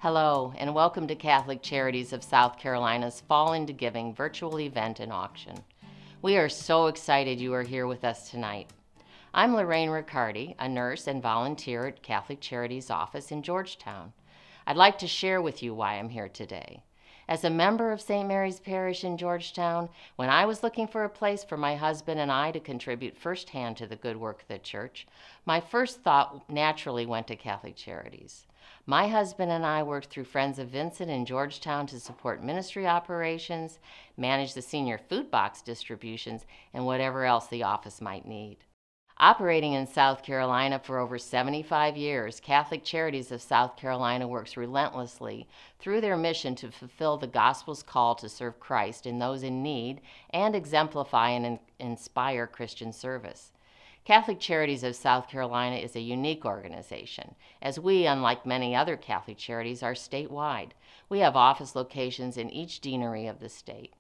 Hello, and welcome to Catholic Charities of South Carolina's Fall into Giving virtual event and auction. We are so excited you are here with us tonight. I'm Lorraine Riccardi, a nurse and volunteer at Catholic Charities office in Georgetown. I'd like to share with you why I'm here today. As a member of St. Mary's Parish in Georgetown, when I was looking for a place for my husband and I to contribute firsthand to the good work of the church, my first thought naturally went to Catholic Charities. My husband and I worked through Friends of Vincent in Georgetown to support ministry operations, manage the senior food box distributions, and whatever else the office might need. Operating in South Carolina for over 75 years, Catholic Charities of South Carolina works relentlessly through their mission to fulfill the gospel's call to serve Christ in those in need and exemplify and inspire Christian service. Catholic Charities of South Carolina is a unique organization, as we, unlike many other Catholic charities, are statewide. We have office locations in each deanery of the state.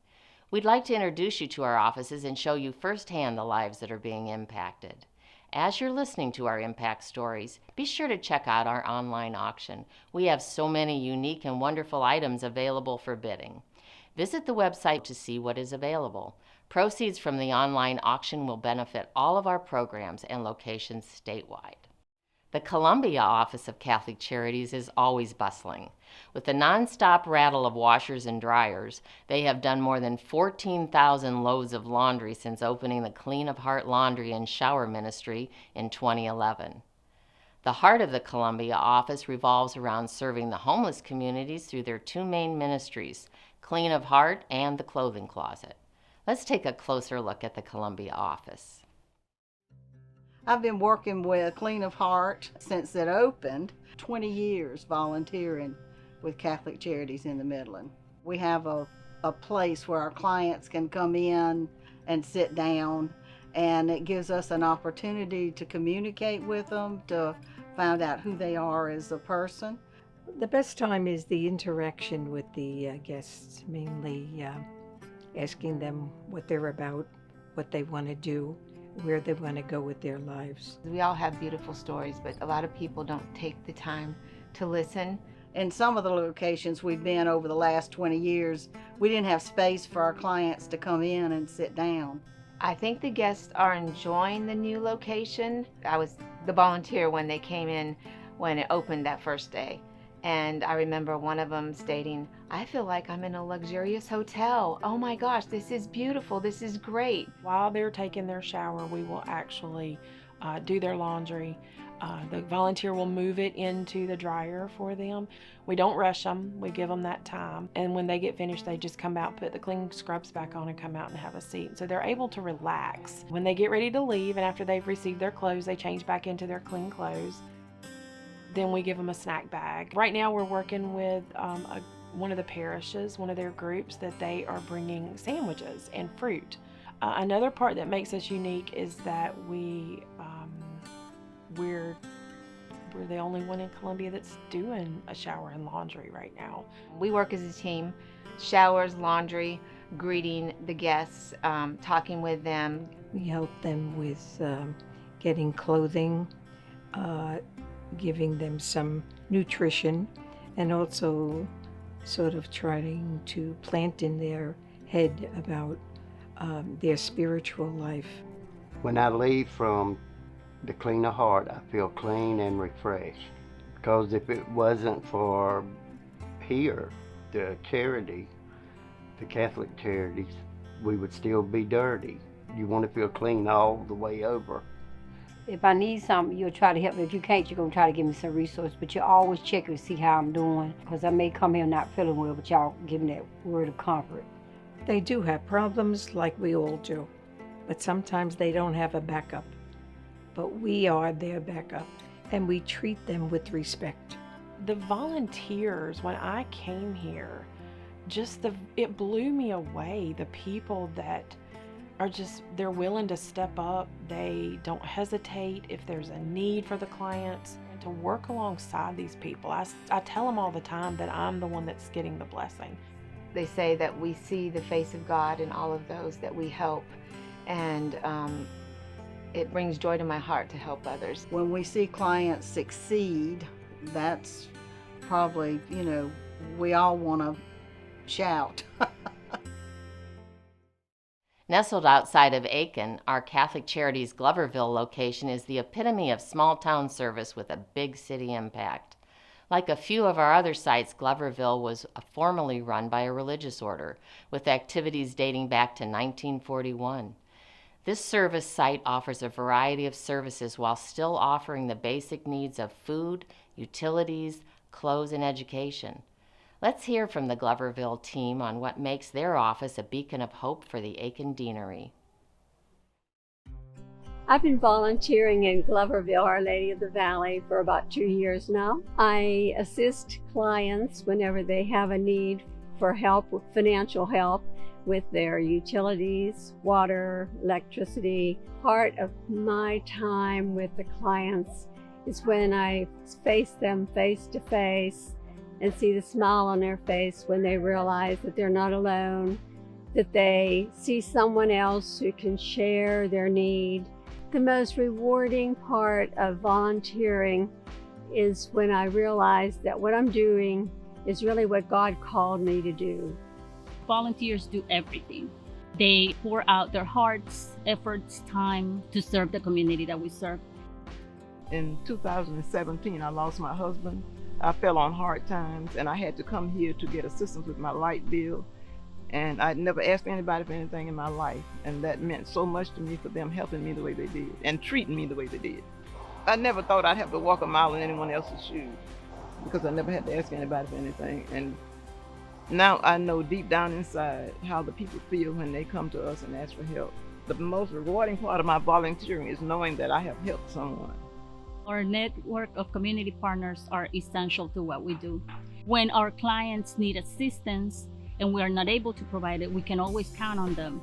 We'd like to introduce you to our offices and show you firsthand the lives that are being impacted. As you're listening to our impact stories, be sure to check out our online auction. We have so many unique and wonderful items available for bidding. Visit the website to see what is available. Proceeds from the online auction will benefit all of our programs and locations statewide. The Columbia office of Catholic Charities is always bustling. With the nonstop rattle of washers and dryers, they have done more than 14,000 loads of laundry since opening the Clean of Heart Laundry and Shower Ministry in 2011. The heart of the Columbia office revolves around serving the homeless communities through their two main ministries, Clean of Heart and the Clothing Closet. Let's take a closer look at the Columbia office. I've been working with Clean of Heart since it opened, 20 years volunteering with Catholic Charities in the Midland. We have a place where our clients can come in and sit down, and it gives us an opportunity to communicate with them, to find out who they are as a person. The best time is the interaction with the guests, mainly asking them what they're about, what they want to do, where they want to go with their lives. We all have beautiful stories, but a lot of people don't take the time to listen. In some of the locations we've been over the last 20 years, we didn't have space for our clients to come in and sit down. I think the guests are enjoying the new location. I was the volunteer when they came in when it opened that first day. And I remember one of them stating, "I feel like I'm in a luxurious hotel. Oh my gosh, this is beautiful. This is great." While they're taking their shower, we will actually do their laundry. The volunteer will move it into the dryer for them. We don't rush them. We give them that time. And when they get finished, they just come out, put the clean scrubs back on, and come out and have a seat. So they're able to relax. When they get ready to leave, and after they've received their clothes, they change back into their clean clothes. Then we give them a snack bag. Right now we're working with one of the parishes, one of their groups, that they are bringing sandwiches and fruit. Another part that makes us unique is that we're the only one in Columbia that's doing a shower and laundry right now. We work as a team, showers, laundry, greeting the guests, talking with them. We help them with getting clothing, giving them some nutrition, and also sort of trying to plant in their head about their spiritual life. When I leave from the Clean of Heart, I feel clean and refreshed. Because if it wasn't for here, the charity, the Catholic Charities, we would still be dirty. You want to feel clean all the way over. If I need something, you'll try to help me. If you can't, you're going to try to give me some resources. But you always check to see how I'm doing. Because I may come here not feeling well, but y'all give me that word of comfort. They do have problems like we all do, but sometimes they don't have a backup. But we are their backup, and we treat them with respect. The volunteers, when I came here, it blew me away. The people that are they're willing to step up. They don't hesitate if there's a need for the clients, and to work alongside these people. I tell them all the time that I'm the one that's getting the blessing. They say that we see the face of God in all of those that we help, and it brings joy to my heart to help others. When we see clients succeed, that's probably, we all want to shout. Nestled outside of Aiken, our Catholic Charities Gloverville location is the epitome of small-town service with a big city impact. Like a few of our other sites, Gloverville was formerly run by a religious order, with activities dating back to 1941. This service site offers a variety of services while still offering the basic needs of food, utilities, clothes, and education. Let's hear from the Gloverville team on what makes their office a beacon of hope for the Aiken Deanery. I've been volunteering in Gloverville, Our Lady of the Valley, for about 2 years now. I assist clients whenever they have a need for help, with financial help, with their utilities, water, electricity. Part of my time with the clients is when I face them face to face and see the smile on their face when they realize that they're not alone, that they see someone else who can share their need. The most rewarding part of volunteering is when I realize that what I'm doing is really what God called me to do. Volunteers do everything. They pour out their hearts, efforts, time to serve the community that we serve. In 2017, I lost my husband. I fell on hard times and I had to come here to get assistance with my light bill. And I'd never asked anybody for anything in my life. And that meant so much to me for them helping me the way they did and treating me the way they did. I never thought I'd have to walk a mile in anyone else's shoes because I never had to ask anybody for anything. And now I know deep down inside how the people feel when they come to us and ask for help. The most rewarding part of my volunteering is knowing that I have helped someone. Our network of community partners are essential to what we do. When our clients need assistance and we are not able to provide it, we can always count on them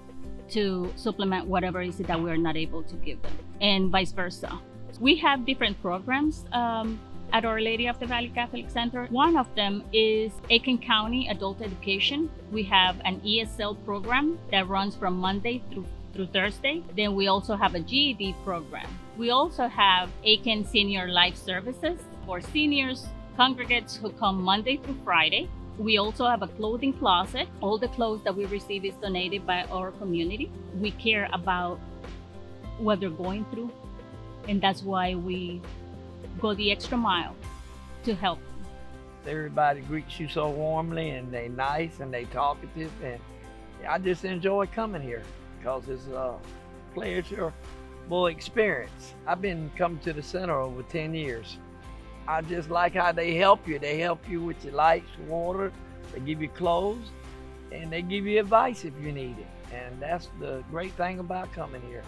to supplement whatever is it that we are not able to give them, and vice versa. We have different programs at Our Lady of the Valley Catholic Center. One of them is Aiken County Adult Education. We have an ESL program that runs from Monday through Thursday. Then we also have a GED program. We also have Aiken Senior Life Services for seniors, congregates who come Monday through Friday. We also have a clothing closet. All the clothes that we receive is donated by our community. We care about what they're going through, and that's why we go the extra mile to help. Everybody greets you so warmly, and they nice and they talkative, and I just enjoy coming here because it's a pleasurable experience. I've been coming to the center over 10 years. I just like how they help you. They help you with your lights, water, they give you clothes, and they give you advice if you need it. And that's the great thing about coming here.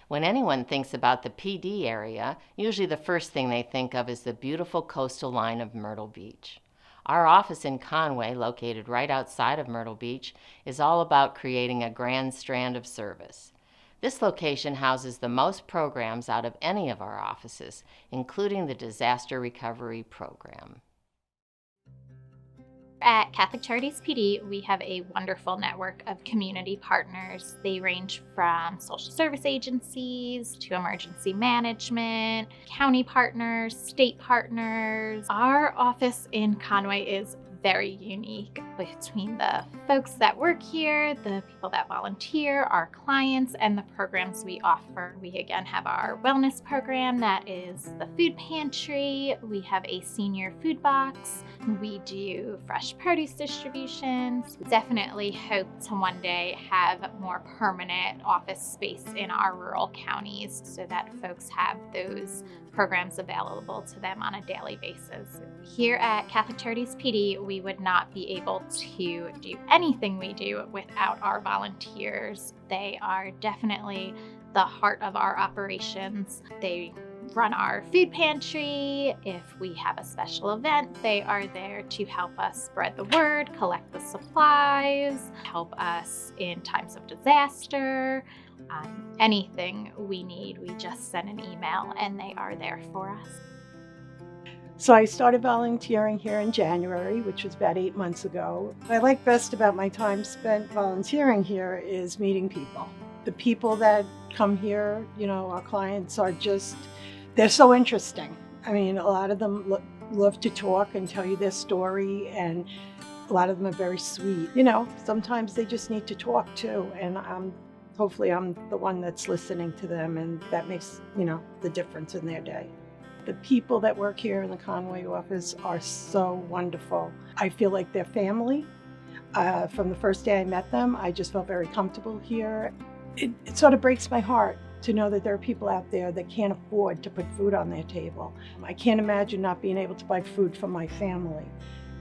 When anyone thinks about the PD area, usually the first thing they think of is the beautiful coastal line of Myrtle Beach. Our office in Conway, located right outside of Myrtle Beach, is all about creating a grand strand of service. This location houses the most programs out of any of our offices, including the Disaster Recovery Program. At Catholic Charities PD, we have a wonderful network of community partners. They range from social service agencies to emergency management, county partners, state partners. Our office in Conway is very unique between the folks that work here, the people that volunteer, our clients, and the programs we offer. We again have our wellness program that is the food pantry. We have a senior food box. We do fresh produce distributions. We definitely hope to one day have more permanent office space in our rural counties so that folks have those programs available to them on a daily basis. Here at Catholic Charities PD, we would not be able to do anything we do without our volunteers. They are definitely the heart of our operations. They run our food pantry. If we have a special event, they are there to help us spread the word, collect the supplies, help us in times of disaster. Anything we need, we just send an email and they are there for us. So I started volunteering here in January, which was about 8 months ago. What I like best about my time spent volunteering here is meeting people. The people that come here, our clients are just, they're so interesting. I mean, a lot of them love to talk and tell you their story, and a lot of them are very sweet. Sometimes they just need to talk too, and hopefully I'm the one that's listening to them, and that makes, the difference in their day. The people that work here in the Conway office are so wonderful. I feel like they're family. From the first day I met them, I just felt very comfortable here. It sort of breaks my heart to know that there are people out there that can't afford to put food on their table. I can't imagine not being able to buy food for my family.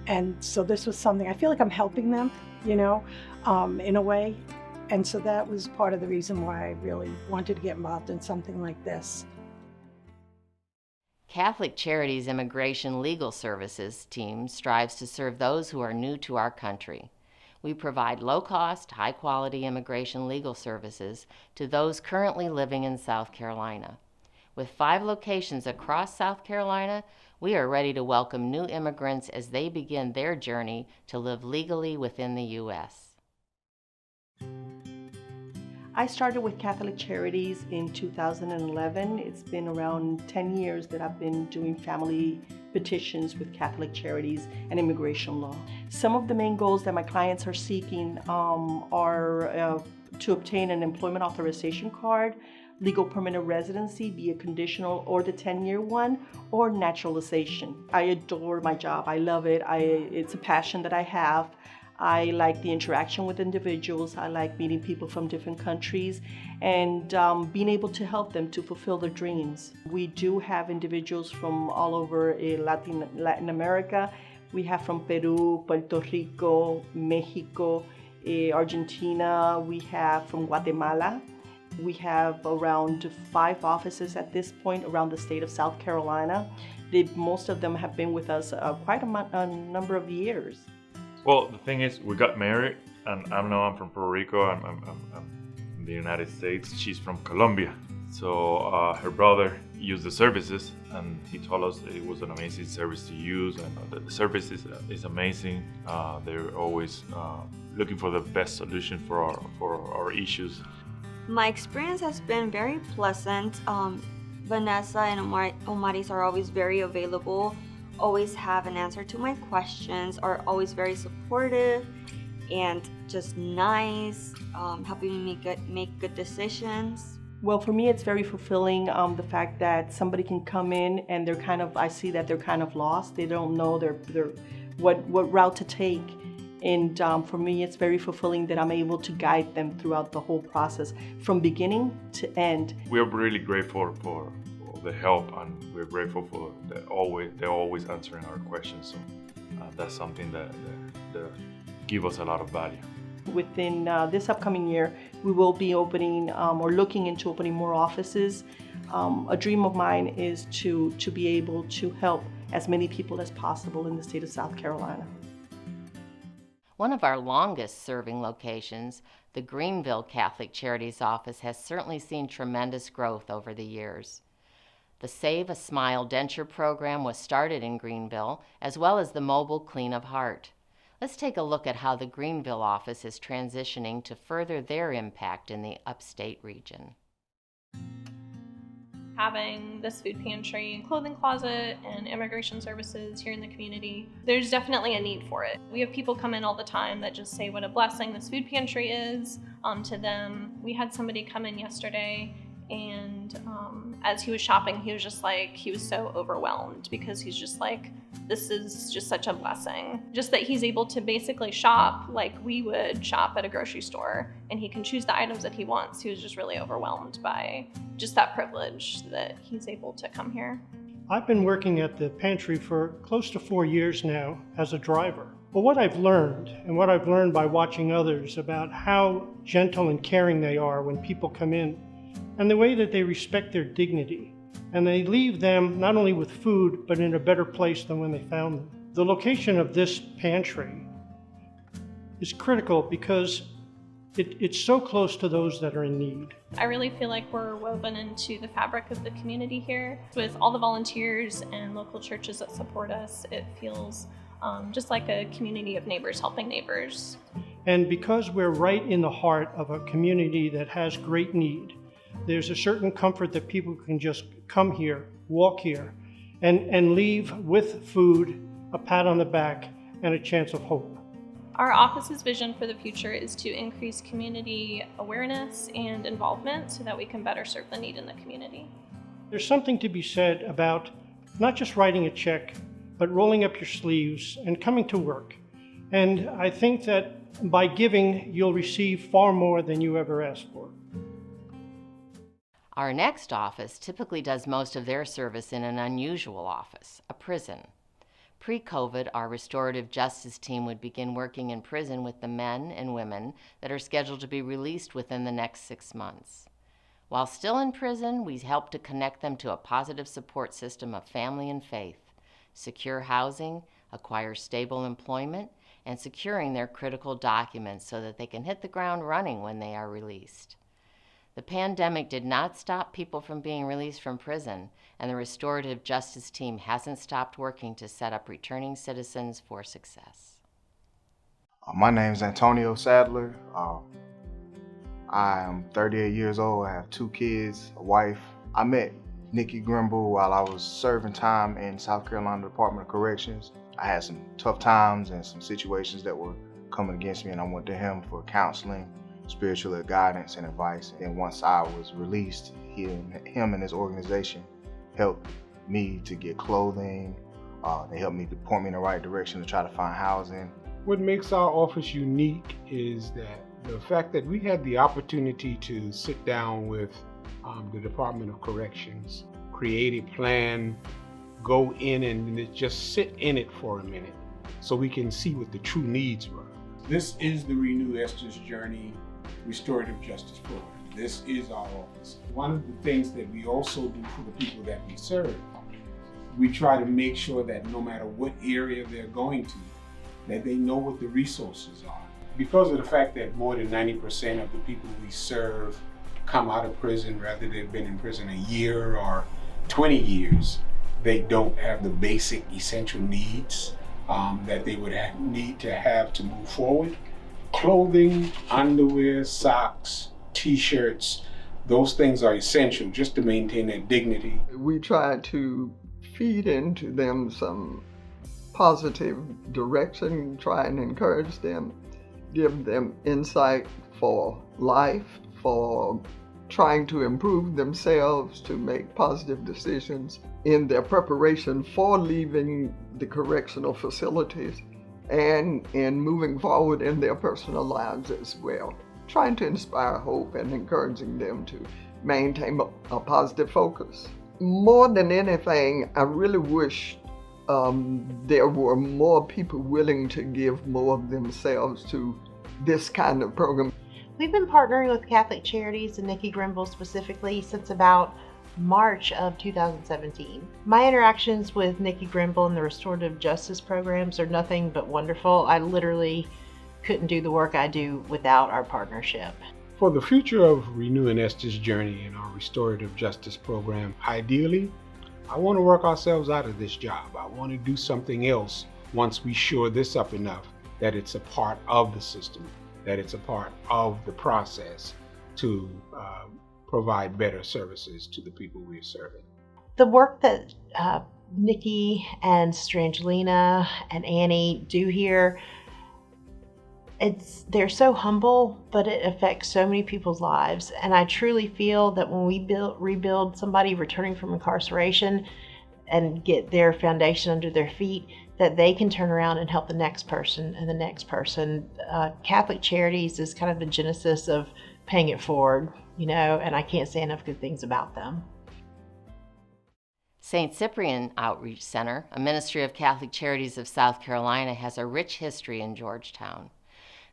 And so this was something, I feel like I'm helping them, in a way. And so that was part of the reason why I really wanted to get involved in something like this. Catholic Charities Immigration Legal Services team strives to serve those who are new to our country. We provide low-cost, high-quality immigration legal services to those currently living in South Carolina. With 5 locations across South Carolina, we are ready to welcome new immigrants as they begin their journey to live legally within the U.S. I started with Catholic Charities in 2011. It's been around 10 years that I've been doing family petitions with Catholic Charities and immigration law. Some of the main goals that my clients are seeking are to obtain an employment authorization card, legal permanent residency, be it conditional or the 10-year one, or naturalization. I adore my job. I love it. It's a passion that I have. I like the interaction with individuals. I like meeting people from different countries and being able to help them to fulfill their dreams. We do have individuals from all over Latin America. We have from Peru, Puerto Rico, Mexico, Argentina. We have from Guatemala. We have around 5 offices at this point around the state of South Carolina. Most of them have been with us quite a number of years. Well, the thing is, we got married, and I'm from Puerto Rico. I'm from the United States. She's from Colombia. So her brother used the services, and he told us it was an amazing service to use, and the service is amazing. They're always looking for the best solution for our issues. My experience has been very pleasant. Vanessa and Omaris are always very available, always have an answer to my questions, are always very supportive and just nice, helping me make good decisions. Well, for me, it's very fulfilling, the fact that somebody can come in and I see that they're kind of lost. They don't know what route to take. And for me, it's very fulfilling that I'm able to guide them throughout the whole process from beginning to end. We're really grateful for the help, and we're grateful for they're always answering our questions. So that's something that give us a lot of value. Within this upcoming year, we will be opening or looking into opening more offices. A dream of mine is to be able to help as many people as possible in the state of South Carolina. One of our longest serving locations, the Greenville Catholic Charities office, has certainly seen tremendous growth over the years. The Save a Smile denture program was started in Greenville, as well as the mobile Clean of Heart. Let's take a look at how the Greenville office is transitioning to further their impact in the upstate region. Having this food pantry and clothing closet and immigration services here in the community, there's definitely a need for it. We have people come in all the time that just say what a blessing this food pantry is to them. We had somebody come in yesterday, and as he was shopping, he was so overwhelmed because he's just like, this is just such a blessing. Just that he's able to basically shop like we would shop at a grocery store, and he can choose the items that he wants. He was just really overwhelmed by just that privilege that he's able to come here. I've been working at the pantry for close to 4 years now as a driver. But what I've learned, and what I've learned by watching others about how gentle and caring they are when people come in, and the way that they respect their dignity, and they leave them not only with food, but in a better place than when they found them. The location of this pantry is critical because it's so close to those that are in need. I really feel like we're woven into the fabric of the community here. With all the volunteers and local churches that support us, it feels just like a community of neighbors helping neighbors. And because we're right in the heart of a community that has great need, there's a certain comfort that people can just come here, walk here, and leave with food, a pat on the back, and a chance of hope. Our office's vision for the future is to increase community awareness and involvement so that we can better serve the need in the community. There's something to be said about not just writing a check, but rolling up your sleeves and coming to work. And I think that by giving, you'll receive far more than you ever asked for. Our next office typically does most of their service in an unusual office, a prison. Pre-COVID, our restorative justice team would begin working in prison with the men and women that are scheduled to be released within the next 6 months. While still in prison, we help to connect them to a positive support system of family and faith, secure housing, acquire stable employment, and securing their critical documents so that they can hit the ground running when they are released. The pandemic did not stop people from being released from prison, and the restorative justice team hasn't stopped working to set up returning citizens for success. My name is Antonio Sadler. I am 38 years old. I have 2 kids, a wife. I met Nikki Grimble while I was serving time in South Carolina Department of Corrections. I had some tough times and some situations that were coming against me, and I went to him for counseling, spiritual guidance, and advice. And once I was released, him and his organization helped me to get clothing. They helped me to point me in the right direction to try to find housing. What makes our office unique is that the fact that we had the opportunity to sit down with the Department of Corrections, create a plan, go in and just sit in it for a minute so we can see what the true needs were. This is the Renew Esther's Journey Restorative Justice Program. This is our office. One of the things that we also do for the people that we serve, we try to make sure that no matter what area they're going to, that they know what the resources are. Because of the fact that more than 90% of the people we serve come out of prison, whether they've been in prison a year or 20 years, they don't have the basic essential needs that they would need to have to move forward. Clothing, underwear, socks, t-shirts, those things are essential just to maintain their dignity. We try to feed into them some positive direction, try and encourage them, give them insight for life, for trying to improve themselves, to make positive decisions in their preparation for leaving the correctional facilities and in moving forward in their personal lives as well. Trying to inspire hope and encouraging them to maintain a positive focus. More than anything, I really wish there were more people willing to give more of themselves to this kind of program. We've been partnering with Catholic Charities and Nikki Grimble specifically since about March of 2017. My interactions with Nikki Grimble and the restorative justice programs are nothing but wonderful. I literally couldn't do the work I do without our partnership. For the future of Renewing Esther's Journey in our restorative justice program, ideally, I want to work ourselves out of this job. I want to do something else once we shore this up enough that it's a part of the system, that it's a part of the process to provide better services to the people we're serving. The work that Nikki and Strangelina and Annie do here, they're so humble, but it affects so many people's lives. And I truly feel that when we rebuild somebody returning from incarceration and get their foundation under their feet, that they can turn around and help the next person and the next person. Catholic Charities is kind of the genesis of paying it forward, and I can't say enough good things about them. St. Cyprian Outreach Center, a ministry of Catholic Charities of South Carolina, has a rich history in Georgetown.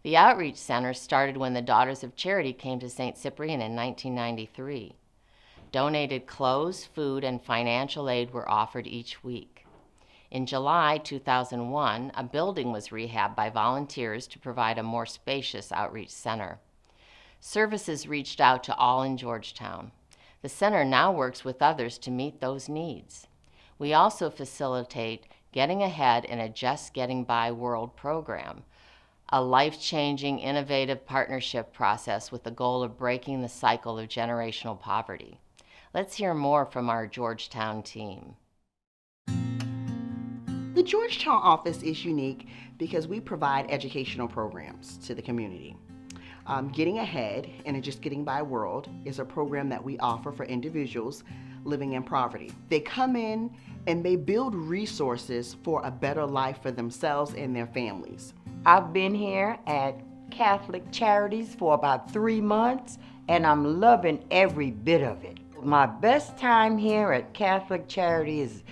The Outreach Center started when the Daughters of Charity came to St. Cyprian in 1993. Donated clothes, food, and financial aid were offered each week. In July 2001, a building was rehabbed by volunteers to provide a more spacious outreach center. Services reached out to all in Georgetown. The center now works with others to meet those needs. We also facilitate Getting Ahead in a Just Getting By World program, a life-changing, innovative partnership process with the goal of breaking the cycle of generational poverty. Let's hear more from our Georgetown team. The Georgetown office is unique because we provide educational programs to the community. Getting Ahead in a Just Getting By world is a program that we offer for individuals living in poverty. They come in and they build resources for a better life for themselves and their families. I've been here at Catholic Charities for about 3 months, and I'm loving every bit of it. My best time here at Catholic Charities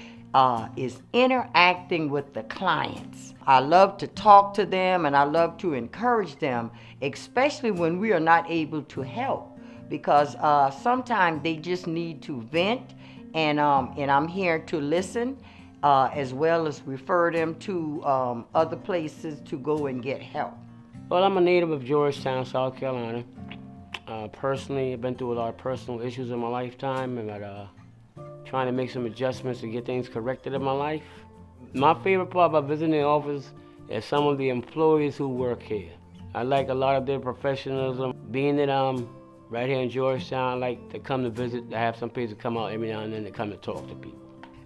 is interacting with the clients. I love to talk to them and I love to encourage them, especially when we are not able to help, because sometimes they just need to vent, and I'm here to listen as well as refer them to other places to go and get help. Well, I'm a native of Georgetown, South Carolina. Personally, I've been through a lot of personal issues in my lifetime, and trying to make some adjustments to get things corrected in my life. My favorite part about visiting the office is some of the employees who work here. I like a lot of their professionalism. Being that I'm right here in Georgetown, I like to come to visit, to have some place to come out every now and then to come and talk to people.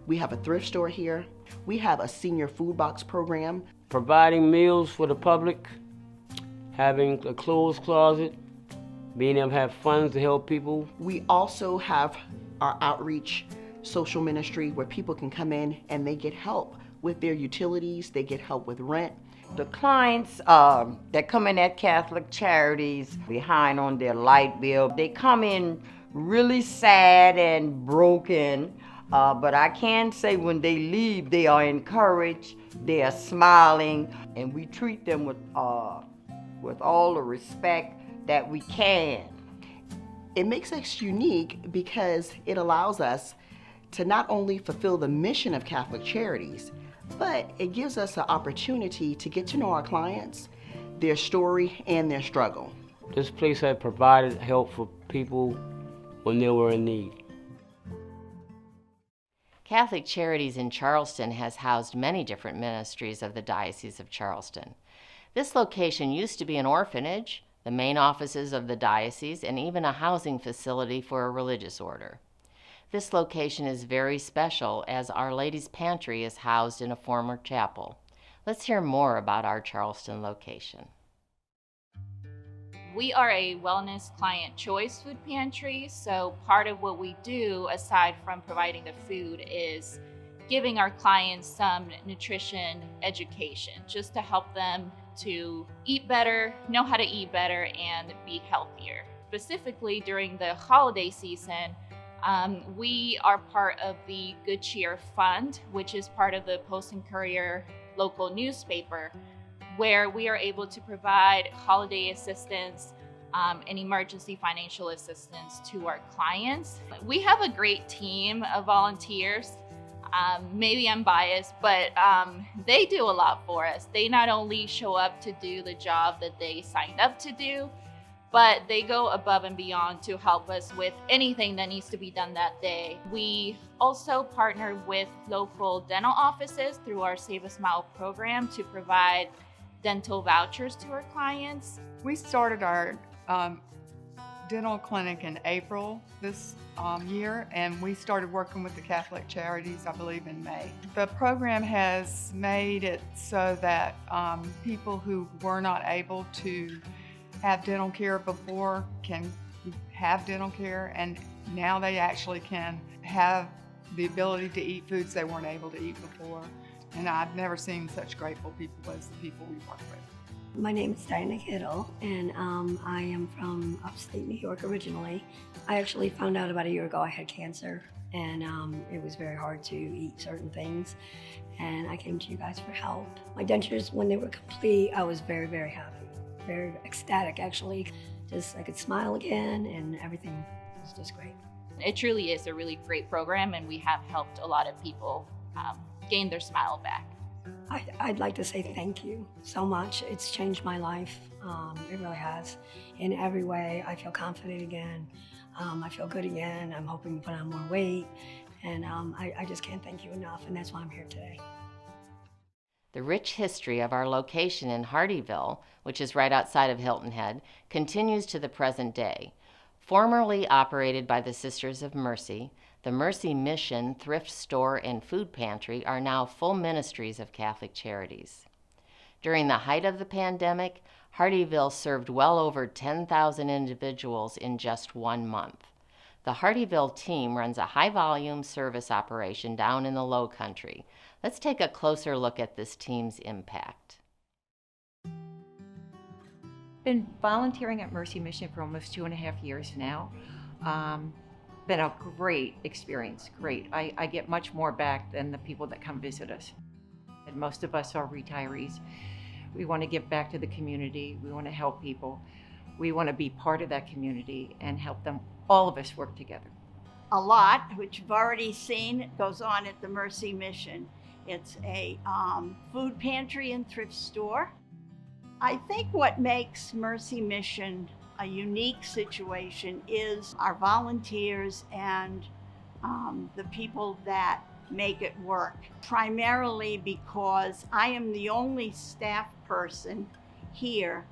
We have a thrift store here. We have a senior food box program. Providing meals for the public, having a clothes closet, being able to have funds to help people. We also have our outreach social ministry where people can come in and they get help with their utilities, they get help with rent. The clients that come in at Catholic Charities behind on their light bill, they come in really sad and broken, but I can say when they leave, they are encouraged, they are smiling, and we treat them with all the respect that we can. It makes us unique because it allows us to not only fulfill the mission of Catholic Charities, but it gives us an opportunity to get to know our clients, their story, and their struggle. This place has provided help for people when they were in need. Catholic Charities in Charleston has housed many different ministries of the Diocese of Charleston. This location used to be an orphanage, the main offices of the diocese, and even a housing facility for a religious order. This location is very special as Our Lady's Pantry is housed in a former chapel. Let's hear more about our Charleston location. We are a wellness client choice food pantry, so part of what we do, aside from providing the food, is giving our clients some nutrition education, just to help them to eat better, know how to eat better, and be healthier. Specifically during the holiday season, we are part of the Good Cheer Fund, which is part of the Post and Courier local newspaper, where we are able to provide holiday assistance and emergency financial assistance to our clients. We have a great team of volunteers. Maybe I'm biased, but they do a lot for us. They not only show up to do the job that they signed up to do, but they go above and beyond to help us with anything that needs to be done that day. We also partner with local dental offices through our Save a Smile program to provide dental vouchers to our clients. We started our dental clinic in April this year, and we started working with the Catholic Charities, I believe, in May. The program has made it so that people who were not able to have dental care before can have dental care, and now they actually can have the ability to eat foods they weren't able to eat before. And I've never seen such grateful people as the people we work with. My name is Diana Kittle, and I am from upstate New York originally. I actually found out about a year ago I had cancer, and it was very hard to eat certain things, and I came to you guys for help. My dentures, when they were complete, I was very, very happy. Very ecstatic, actually. Just I could smile again, and everything was just great. It truly is a really great program, and we have helped a lot of people gain their smile back. I'd like to say thank you so much. It's changed my life. It really has. In every way, I feel confident again. I feel good again. I'm hoping to put on more weight, and I just can't thank you enough, and that's why I'm here today. The rich history of our location in Hardeeville, which is right outside of Hilton Head, continues to the present day. Formerly operated by the Sisters of Mercy, The Mercy Mission, Thrift Store, and Food Pantry are now full ministries of Catholic Charities. During the height of the pandemic, Hardeeville served well over 10,000 individuals in just 1 month. The Hardeeville team runs a high-volume service operation down in the Low Country. Let's take a closer look at this team's impact. Been volunteering at Mercy Mission for almost 2.5 years now. Been a great experience, great. I get much more back than the people that come visit us. And most of us are retirees. We want to give back to the community. We want to help people. We want to be part of that community and help them, all of us work together. A lot, which you've already seen, goes on at the Mercy Mission. It's a food pantry and thrift store. I think what makes Mercy Mission a unique situation is our volunteers and the people that make it work. Primarily because I am the only staff person here.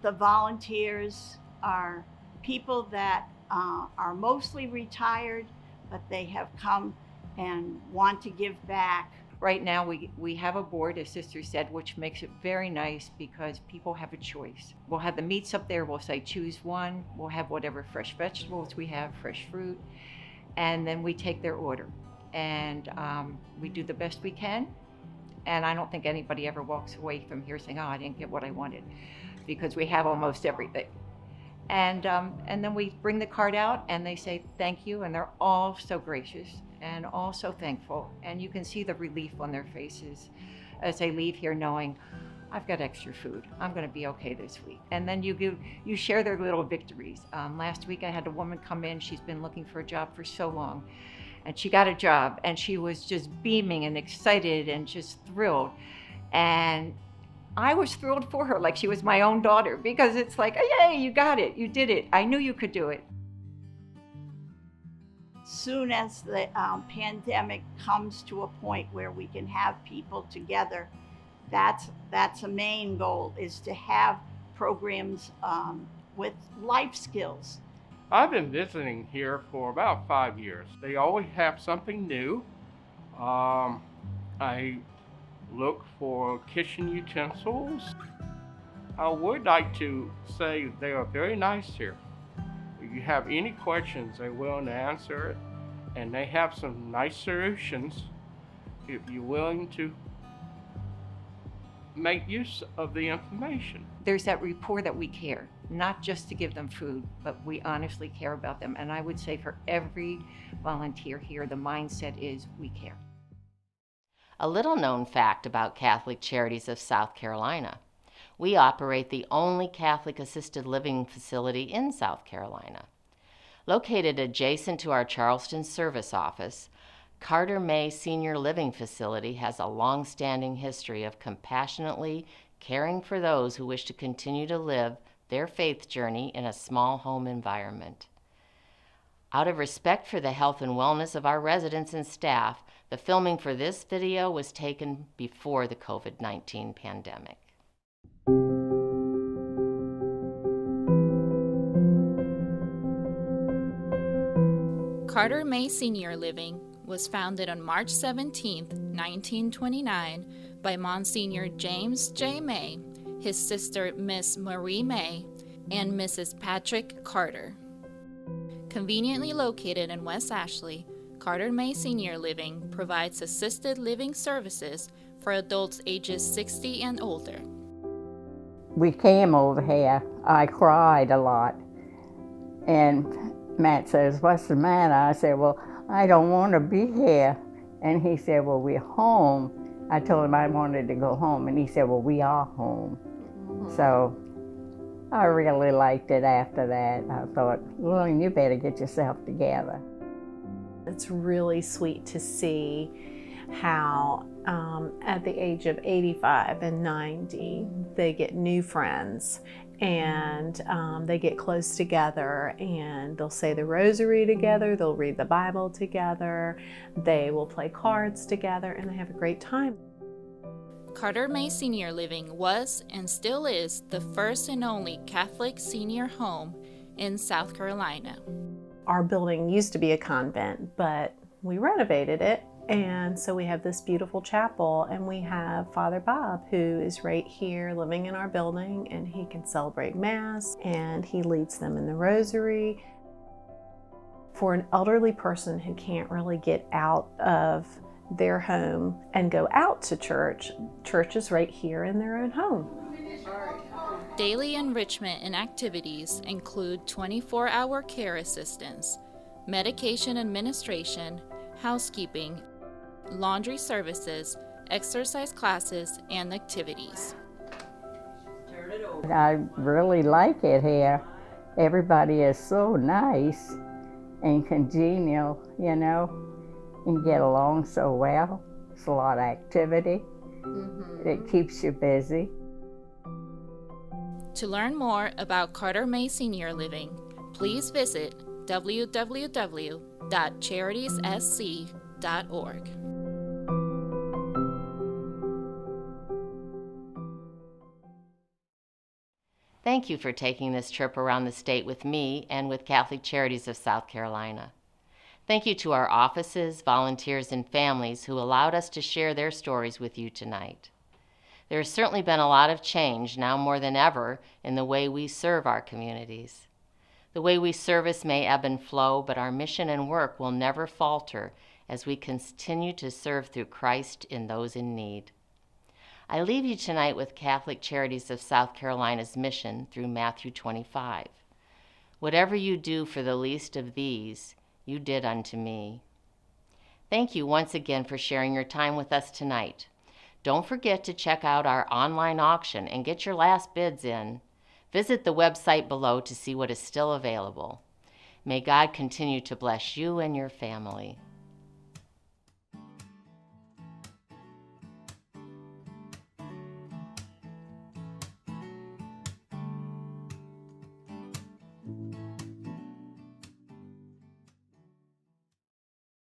The volunteers are people that are mostly retired, but they have come and want to give back. Right now we have a board, as Sister said, which makes it very nice because people have a choice. We'll have the meats up there, we'll say choose one, we'll have whatever fresh vegetables we have, fresh fruit, and then we take their order. And we do the best we can, and I don't think anybody ever walks away from here saying, oh, I didn't get what I wanted, because we have almost everything. And then we bring the card out and they say thank you, and they're all so gracious and all so thankful, and you can see the relief on their faces as they leave here knowing I've got extra food, I'm going to be okay this week. And then you share their little victories. Last week I had a woman come in, she's been looking for a job for so long, and she got a job, and she was just beaming and excited and just thrilled, and I was thrilled for her like she was my own daughter, because it's like, oh, yay, you got it, you did it, I knew you could do it. Soon as the pandemic comes to a point where we can have people together, that's a main goal, is to have programs with life skills. I've been visiting here for about 5 years. They always have something new. I look for kitchen utensils. I would like to say they are very nice here. If you have any questions, they're willing to answer it, and they have some nice solutions if you're willing to make use of the information. There's that rapport that we care, not just to give them food, but we honestly care about them. And I would say for every volunteer here, the mindset is we care. A little known fact about Catholic Charities of South Carolina. We operate the only Catholic assisted living facility in South Carolina. Located adjacent to our Charleston service office, Carter May Senior Living Facility has a long-standing history of compassionately caring for those who wish to continue to live their faith journey in a small home environment. Out of respect for the health and wellness of our residents and staff, the filming for this video was taken before the COVID-19 pandemic. Carter May Senior Living was founded on March 17, 1929 by Monsignor James J. May, his sister Miss Marie May, and Mrs. Patrick Carter. Conveniently located in West Ashley, Carter May Senior Living provides assisted living services for adults ages 60 and older. We came over here, I cried a lot, and Matt says, "What's the matter?" I said, "Well, I don't want to be here." And he said, "Well, we're home." I told him I wanted to go home, and he said, "Well, we are home." So I really liked it after that. I thought, well, you better get yourself together. It's really sweet to see how at the age of 85 and 90, they get new friends, and they get close together, and they'll say the rosary together, they'll read the Bible together, they will play cards together, and they have a great time. Carter May Senior Living was and still is the first and only Catholic senior home in South Carolina. Our building used to be a convent, but we renovated it. And so we have this beautiful chapel, and we have Father Bob, who is right here living in our building, and he can celebrate Mass, and he leads them in the rosary. For an elderly person who can't really get out of their home and go out to church, church is right here in their own home. Daily enrichment and activities include 24-hour care assistance, medication administration, housekeeping, laundry services, exercise classes, and activities. I really like it here. Everybody is so nice and congenial, you know, and get along so well. It's a lot of activity. It keeps you busy. To learn more about Carter May Senior Living, please visit www.charitiessc.org. Thank you for taking this trip around the state with me and with Catholic Charities of South Carolina. Thank you to our offices, volunteers, and families who allowed us to share their stories with you tonight. There has certainly been a lot of change, now more than ever, in the way we serve our communities. The way we service may ebb and flow, but our mission and work will never falter as we continue to serve through Christ in those in need. I leave you tonight with Catholic Charities of South Carolina's mission through Matthew 25. Whatever you do for the least of these, you did unto me. Thank you once again for sharing your time with us tonight. Don't forget to check out our online auction and get your last bids in. Visit the website below to see what is still available. May God continue to bless you and your family.